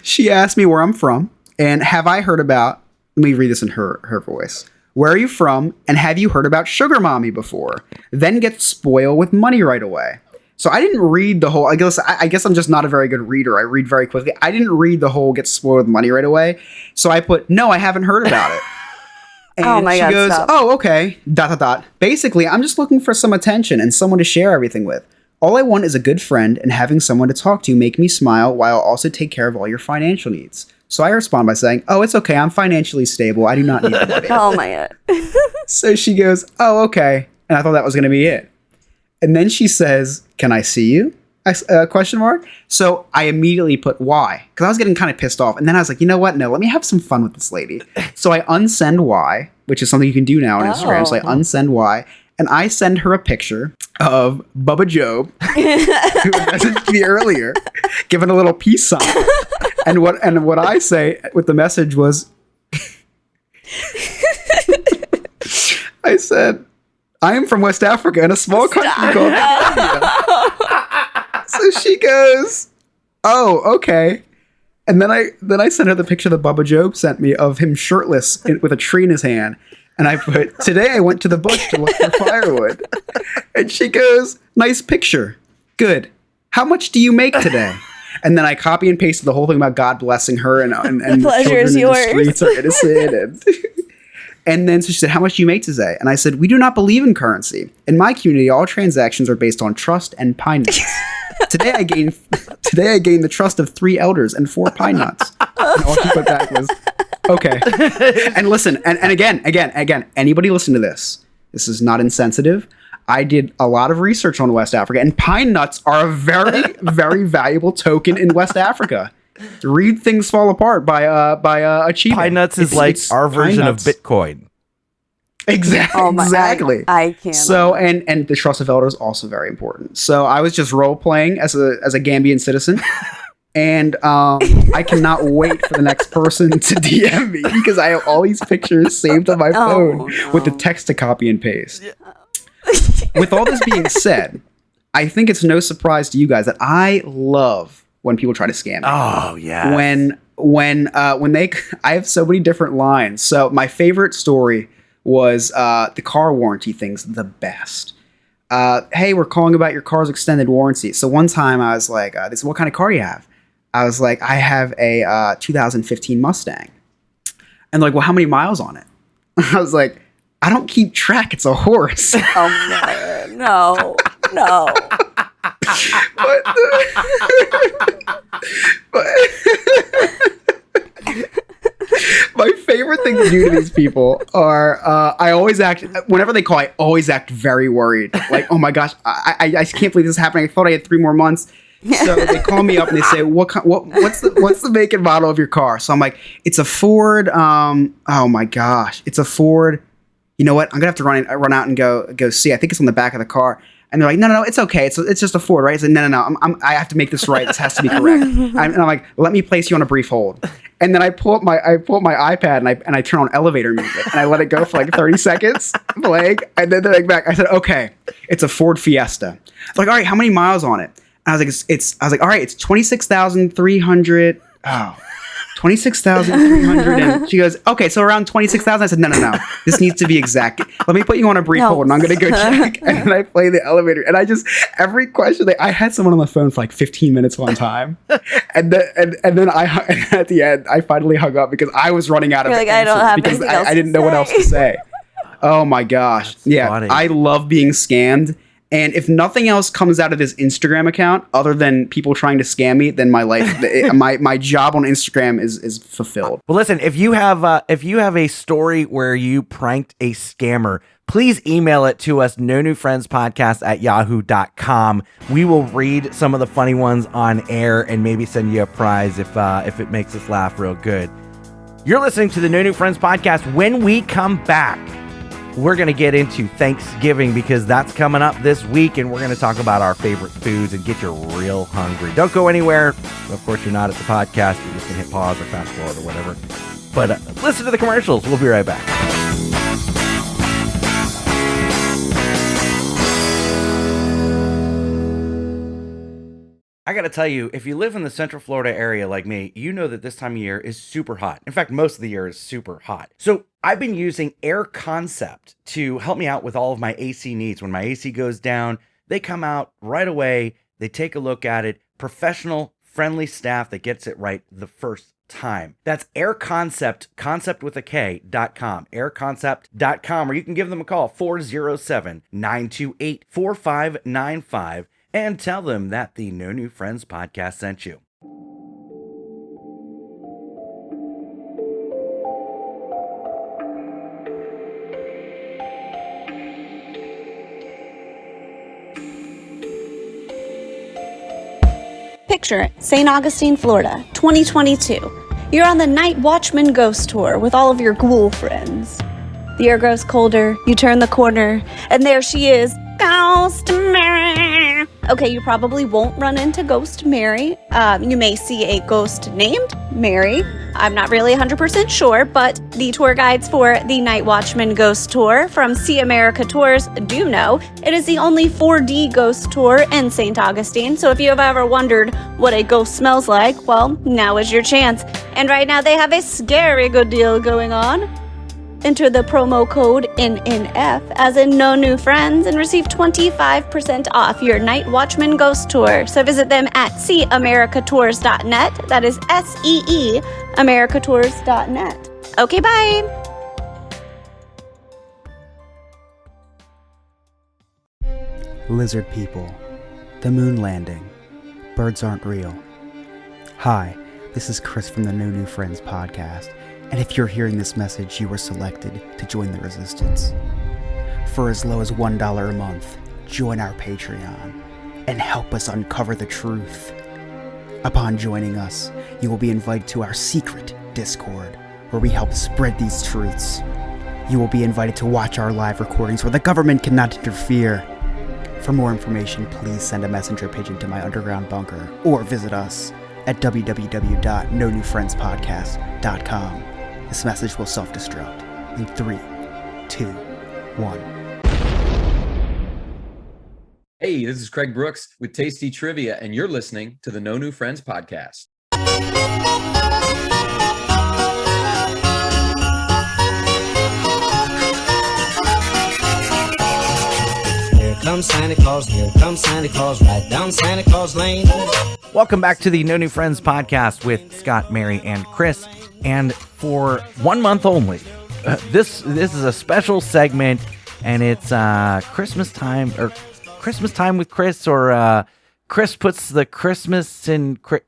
S2: She asked me where I'm from and have I heard about, let me read this in her voice. Where are you from and have you heard about Sugar Mommy before? Then get spoiled with money right away. So I didn't read the whole, I guess I'm just not a very good reader. I read very quickly. I didn't read the whole get spoiled with money right away. So I put, no, I haven't heard about it. And
S3: Oh my
S2: she
S3: God,
S2: goes,
S3: stop.
S2: oh, okay, ... Basically, I'm just looking for some attention and someone to share everything with. All I want is a good friend and having someone to talk to make me smile while also take care of all your financial needs. So I respond by saying, oh, it's okay. I'm financially stable. I do not need the money.
S3: Oh my God.
S2: So she goes, oh, okay. And I thought that was going to be it. And then she says, can I see you? Question mark. So I immediately put why? Because I was getting kind of pissed off. And then I was like, you know what? No, let me have some fun with this lady. So I unsend why, which is something you can do now on Instagram. So I unsend why. And I send her a picture of Bubba Job, who messaged me earlier, giving a little peace sign. And what I say with the message was, I said, I am from West Africa in a small country called Gambia. So she goes, oh, okay. And then I sent her the picture that Bubba Job sent me of him shirtless with a tree in his hand. And I put, today I went to the bush to look for firewood. And she goes, nice picture. Good. How much do you make today? And then I copy and pasted the whole thing about God blessing her and
S3: The pleasure
S2: children
S3: is
S2: in
S3: yours.
S2: the streets are innocent. And then so she said, how much do you make today? And I said, we do not believe in currency. In my community, all transactions are based on trust and pine nuts. Today I gained the trust of 3 elders and 4 pine nuts. And all she put back was, okay. And listen, and again, anybody listen to this. This is not insensitive. I did a lot of research on West Africa, and pine nuts are a very, very valuable token in West Africa. Read Things Fall Apart by Achievement.
S1: Pine nuts is like our version of Bitcoin.
S2: Exactly.
S3: Oh my,
S2: exactly.
S3: I can't.
S2: So and the trust of elders also very important. So I was just role playing as a Gambian citizen. And I cannot wait for the next person to DM me because I have all these pictures saved on my phone with the text to copy and paste. With all this being said, I think it's no surprise to you guys that I love when people try to scam me.
S1: Oh yeah.
S2: When they, I have so many different lines. So my favorite story was the car warranty thing's the best. Hey, we're calling about your car's extended warranty. So one time I was like, they said, what kind of car do you have? I was like, I have a 2015 Mustang. And like, well, how many miles on it? I was like, I don't keep track. It's a horse.
S3: Oh no, no.
S2: My favorite thing to do to these people are I always act, whenever they call, I always act very worried. Like, oh my gosh, I can't believe this is happening. I thought I had 3 more months. So they call me up and they say, what's the make and model of your car? So I'm like, it's a Ford. Oh my gosh, it's a Ford. You know what? I'm gonna have to run out and go see. I think it's on the back of the car. And they're like, no, it's okay. It's just a Ford, right? I said, no. I have to make this right. This has to be correct. And I'm like, let me place you on a brief hold. And then I pull up my iPad and I turn on elevator music and I let it go for like 30 seconds, playing. And then they're like back. I said, okay, it's a Ford Fiesta. Like, all right, how many miles on it? And I was like, all right, it's 26,300. Oh, 26,300. And she goes, okay, so around 26,000. I said, no. This needs to be exact. Let me put you on a brief hold and I'm going to go check. And then I play the elevator. And I just, every question, I had someone on the phone for like 15 minutes one time. And then at the end, I finally hung up because I was running out of
S3: You're like, I don't have
S2: because
S3: anything else
S2: I didn't know what else to say. Oh my gosh.
S1: That's funny.
S2: I love being scammed. And if nothing else comes out of his Instagram account other than people trying to scam me, then my life, my job on Instagram is fulfilled.
S1: Well, listen, if you have a story where you pranked a scammer, please email it to us, nonewfriendspodcast@yahoo.com. We will read some of the funny ones on air and maybe send you a prize if it makes us laugh real good. You're listening to the No New Friends podcast. When we come back, we're going to get into Thanksgiving because that's coming up this week, and we're going to talk about our favorite foods and get you real hungry. Don't go anywhere. Of course, you're not at the podcast. You're just going to hit pause or fast forward or whatever. But listen to the commercials. We'll be right back. I got to tell you, if you live in the Central Florida area like me, you know that this time of year is super hot. In fact, most of the year is super hot. So I've been using Air Concept to help me out with all of my AC needs. When my AC goes down, they come out right away. They take a look at it. Professional, friendly staff that gets it right the first time. That's Air Concept, concept with a K.com, airconcept.com, or you can give them a call, 407-928-4595. And tell them that the No New Friends podcast sent you.
S3: Picture it, St. Augustine, Florida, 2022. You're on the Night Watchman Ghost Tour with all of your ghoul friends. The air grows colder, you turn the corner, and there she is, Ghost Mary. Okay, you probably won't run into Ghost Mary. You may see a ghost named Mary. I'm not really 100% sure, but the tour guides for the Night Watchman Ghost Tour from See America Tours do know it is the only 4D ghost tour in St. Augustine. So if you have ever wondered what a ghost smells like, well, now is your chance. And right now they have a scary good deal going on. Enter the promo code NNF as in No New Friends and receive 25% off your Night Watchman Ghost Tour. So visit them at seeamericatours.net. That is SEE americatours.net. Okay, bye.
S2: Lizard people, the moon landing, birds aren't real. Hi, this is Chris from the No New Friends podcast. And if you're hearing this message, you were selected to join the resistance. For as low as $1 a month, join our Patreon and help us uncover the truth. Upon joining us, you will be invited to our secret Discord, where we help spread these truths. You will be invited to watch our live recordings where the government cannot interfere. For more information, please send a messenger pigeon to my underground bunker or visit us at www.nonewfriendspodcast.com. This message will self-destruct in 3, 2, 1.
S7: Hey, this is Craig Brooks with Tasty Trivia, and you're listening to the No New Friends podcast.
S8: Here comes Santa Claus, right down Santa Claus Lane.
S1: Welcome back to the No New Friends podcast with Scott, Mary, and Chris. And for 1 month only, this is a special segment, and it's Christmas time, or Christmas time with Chris, or Chris puts the Christmas in. Chris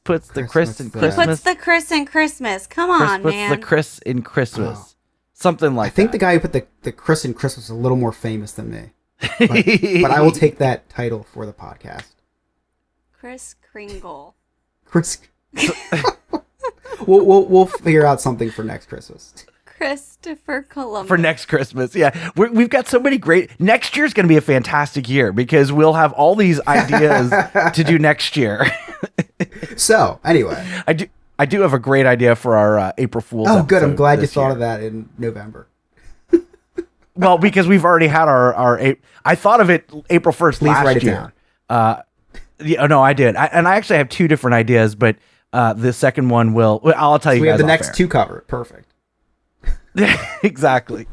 S1: puts the Chris in Christmas.
S3: Puts the Chris in Christmas. Come on,
S1: Chris
S3: man.
S1: puts the Chris in Christmas.
S2: Oh.
S1: Something like that.
S2: I think the guy who put the Chris in Christmas is a little more famous than me. But I will take that title for the podcast.
S3: Chris Kringle.
S2: Chris. We'll figure out something for next Christmas.
S3: Christopher Columbus.
S1: For next Christmas, yeah. We've got so many great... Next year's going to be a fantastic year because we'll have all these ideas to do next year.
S2: So, anyway.
S1: I do have a great idea for our April Fool's
S2: Oh, good. I'm glad you thought
S1: year.
S2: of that in November.
S1: Well, because we've already had our I thought of it April 1st
S2: Please
S1: last
S2: write it
S1: year.
S2: down.
S1: Yeah, no, I did. And I actually have two different ideas, but the second one I'll tell you
S2: We
S1: guys
S2: have the
S1: off
S2: next
S1: air.
S2: two covered. Perfect.
S1: Exactly.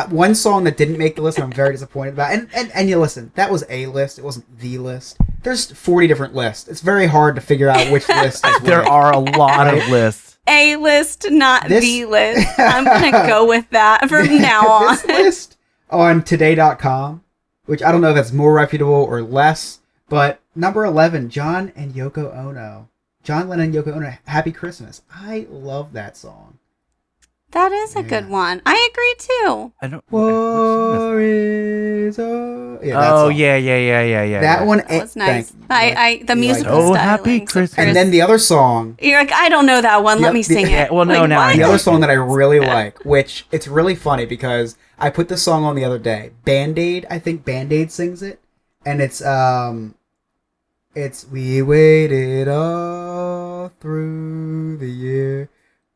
S2: One song that didn't make the list, I'm very disappointed about. And you listen, that was a list. It wasn't the list. There's 40 different lists. It's very hard to figure out which list is
S1: There
S2: which.
S1: are a lot of lists.
S3: A list, not
S2: This-
S3: the list. I'm going to go with that from now on.
S2: This list on today.com which I don't know if that's more reputable or less. But number 11, John and Yoko Ono. John Lennon and Yoko Ono, Happy Christmas. I love that song.
S3: That is a good one. I agree too.
S1: I don't.
S2: War is over. Yeah, that
S1: Oh
S2: song.
S1: yeah.
S2: That one.
S3: That was nice. The musical
S1: Oh,
S3: stylings
S1: Happy
S3: of
S1: Christmas.
S2: And then the other song.
S3: You're like, I don't know that one. Let me sing it.
S1: well, no,
S3: Like,
S1: now I
S3: what?
S2: The
S1: know.
S2: other song that I really like, which it's really funny because I put the song on the other day. Band-Aid, I think Band-Aid sings it. And it's we waited all through the year.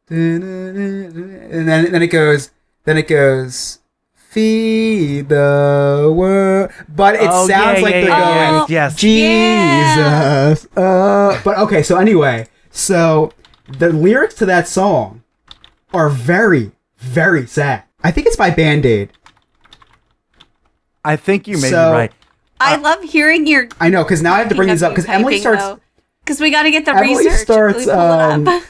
S2: And then it goes, feed the world. But it sounds like they're going,
S1: yes.
S2: Jesus. But okay, so anyway, so the lyrics to that song are very, very sad. I think it's by Band-Aid.
S1: I think you may be
S2: So-
S1: right.
S3: I love hearing your.
S2: I know, because now I have to bring these up because Emily starts.
S3: Because we got to get the
S2: Emily
S3: research.
S2: starts.
S3: We pull it up.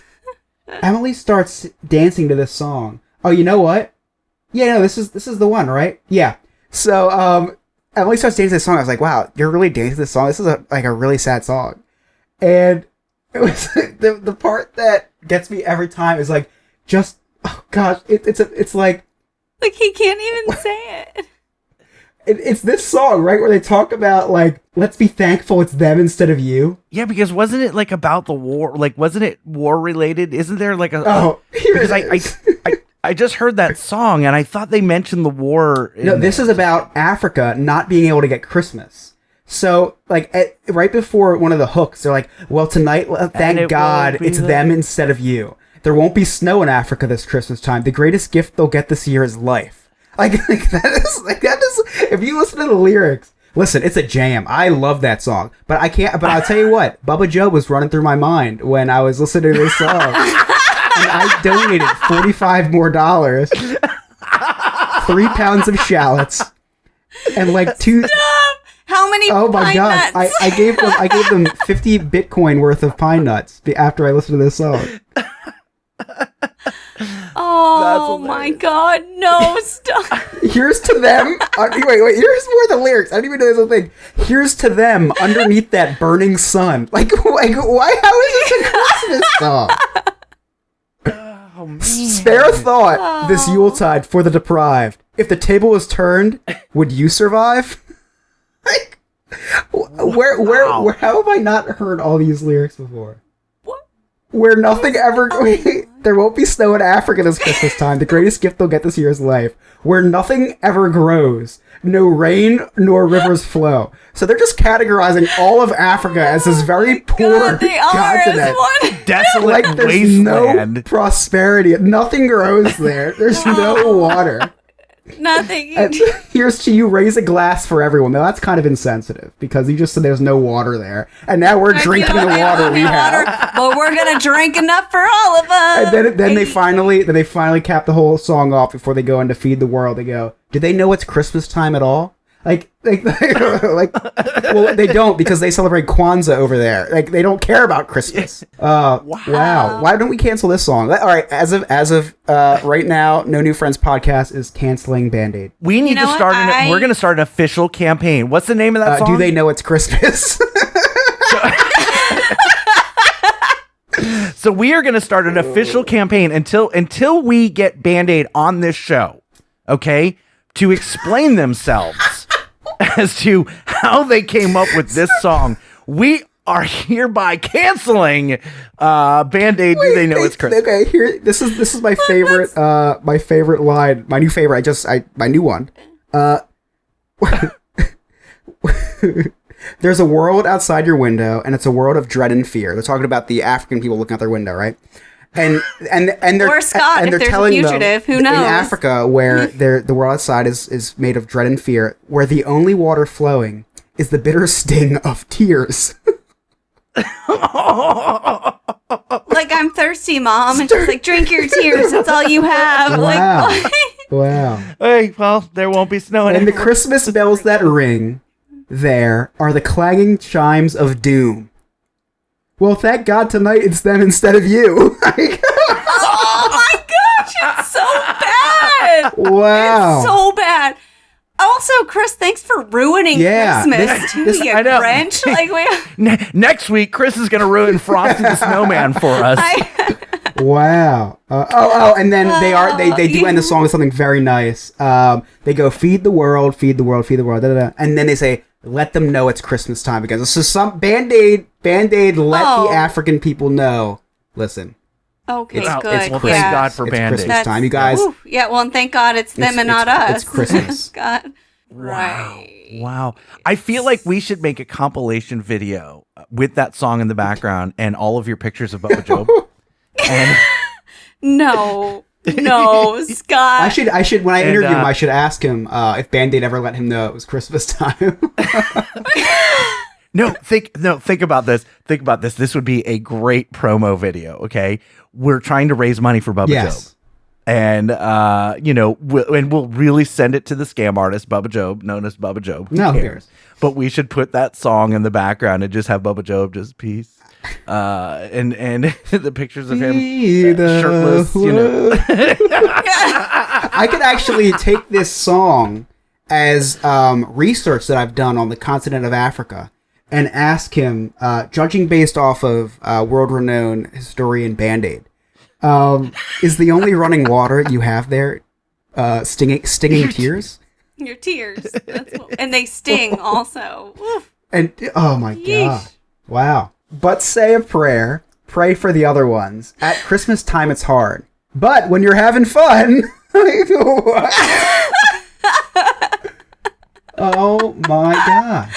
S2: Emily starts dancing to this song. Oh, you know what? Yeah, no, this is the one, right? Yeah. So Emily starts dancing to this song. I was like, wow, you're really dancing to this song. This is a really sad song. And it was the part that gets me every time is like, just oh gosh, it's like
S3: he can't even say it.
S2: It's this song, right, where they talk about, like, let's be thankful it's them instead of you.
S1: Yeah, because wasn't it like about the war? Like, wasn't it war related? Isn't there like a?
S2: Oh, here
S1: because
S2: it is.
S1: I just heard that song and I thought they mentioned the war.
S2: No, this is about Africa not being able to get Christmas. So, like, right before one of the hooks, they're like, well, tonight, thank God, it's them instead of you. There won't be snow in Africa this Christmas time. The greatest gift they'll get this year is life. Like that is, if you listen to the lyrics, listen, it's a jam. I love that song. But I'll tell you what, Bubba Joe was running through my mind when I was listening to this song. And I donated $45 more, 3 pounds of shallots, and like 2.
S3: How many?
S2: Oh my
S3: pine
S2: god!
S3: nuts?
S2: I gave them 50 Bitcoin worth of pine nuts after I listened to this song.
S3: Oh my god! No, stop.
S2: Here's to them. Wait. Here's more of the lyrics. I didn't even know this was a thing. Here's to them underneath that burning sun. Like why? How is this a Christmas song?
S1: Oh, man.
S2: Spare a thought this Yuletide for the deprived. If the table was turned, would you survive? Like, where? How have I not heard all these lyrics before? Where nothing ever... there won't be snow in Africa this Christmas time. The greatest gift they'll get this year is life. Where nothing ever grows. No rain nor rivers flow. So they're just categorizing all of Africa as this very poor continent.
S1: Desolate
S2: Like there's
S1: wasteland.
S2: no prosperity. Nothing grows there. There's no water.
S3: Nothing.
S2: And here's to you, raise a glass for everyone. Now that's kind of insensitive because you just said there's no water there, and now we're drinking the water we have.
S3: But we're gonna drink enough for all of us.
S2: And then they finally cap the whole song off before they go in to feed the world. They go, do they know it's Christmas time at all? Like, well, they don't because they celebrate Kwanzaa over there. Like, they don't care about Christmas. Wow. Why don't we cancel this song? All right, as of right now, No New Friends podcast is canceling Band-Aid.
S1: We need to start. We're going to start an official campaign. What's the name of that song?
S2: Do they know it's Christmas?
S1: So we are going to start an official campaign until we get Band-Aid on this show, okay, to explain themselves as to how they came up with this song. We are hereby canceling Band-Aid. Do they know it's Christmas?
S2: Okay, here. This is my favorite. My favorite line. My new favorite. My new one. There's a world outside your window, and it's a world of dread and fear. They're talking about the African people looking out their window, right? And they're
S3: or Scott,
S2: and
S3: if
S2: they're
S3: there's
S2: telling
S3: a fugitive,
S2: them
S3: who knows?
S2: in Africa where the world outside is made of dread and fear, where the only water flowing is the bitter sting of tears.
S3: Like, I'm thirsty, Mom, and she's like, drink your tears. That's all you have.
S2: Wow.
S3: Like,
S2: Wow.
S1: Hey, well, there won't be snow
S2: And the
S1: anymore.
S2: Christmas bells that ring there are the clanging chimes of doom. Well, thank God tonight it's them instead of you.
S3: oh my gosh, it's so bad.
S2: Wow.
S3: It's so bad. Also, Chris, thanks for ruining Christmas too, you
S1: I know.
S3: Grinch. Like
S1: Next week, Chris is going to ruin Frosty the Snowman for us.
S2: Wow. And then they do end the song with something very nice. They go, feed the world, feed the world, feed the world, da, da, da. And then they say, let them know it's Christmas time again. So some Band-Aid, let the African people know. Listen.
S3: Okay,
S2: It's
S3: good.
S1: Well, thank God for
S2: It's
S1: Band-Aid.
S2: Christmas time, you guys.
S3: Yeah, well, and thank God it's them and not us.
S2: It's Christmas.
S3: God. Right.
S1: Wow. I feel like we should make a compilation video with that song in the background and all of your pictures of Bubba Job. And
S3: No, Scott.
S2: I should when I interview him, I should ask him if Band-Aid ever let him know it was Christmas time.
S1: Think about this. Think about this. This would be a great promo video, okay? We're trying to raise money for Bubba Job. And we'll really send it to the scam artist, Bubba Job, known as Bubba Job. Who cares? But we should put that song in the background and just have Bubba Job just peace. And the pictures of him shirtless,
S2: I could actually take this song as research that I've done on the continent of Africa and ask him, judging based off of world-renowned historian Band-Aid, is the only running water you have there stinging tears?
S3: Your tears. And they sting also. Oof.
S2: And oh my God. Wow. But say a prayer. Pray for the other ones. At Christmas time, it's hard. But when you're having fun... Oh my God.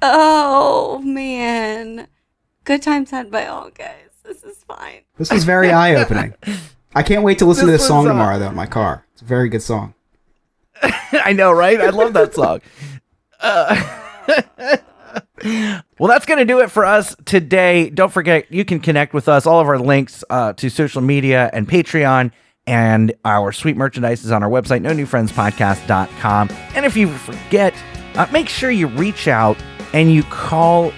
S3: Oh, man. Good times had by all, guys. This is fine.
S2: This was very eye-opening. I can't wait to listen to this song tomorrow, though, in my car. It's a very good song.
S1: I know, right? I love that song. Well, that's going to do it for us today. Don't forget, you can connect with us. All of our links to social media and Patreon and our sweet merchandise is on our website, nonewfriendspodcast.com. And if you forget, make sure you reach out and you call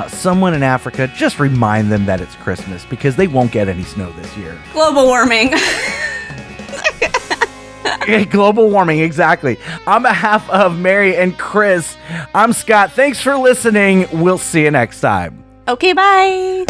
S1: someone in Africa. Just remind them that it's Christmas because they won't get any snow this year.
S3: Global warming.
S1: Global warming, exactly. On behalf of Mary and Chris, I'm Scott. Thanks for listening. We'll see you next time.
S3: Okay, bye.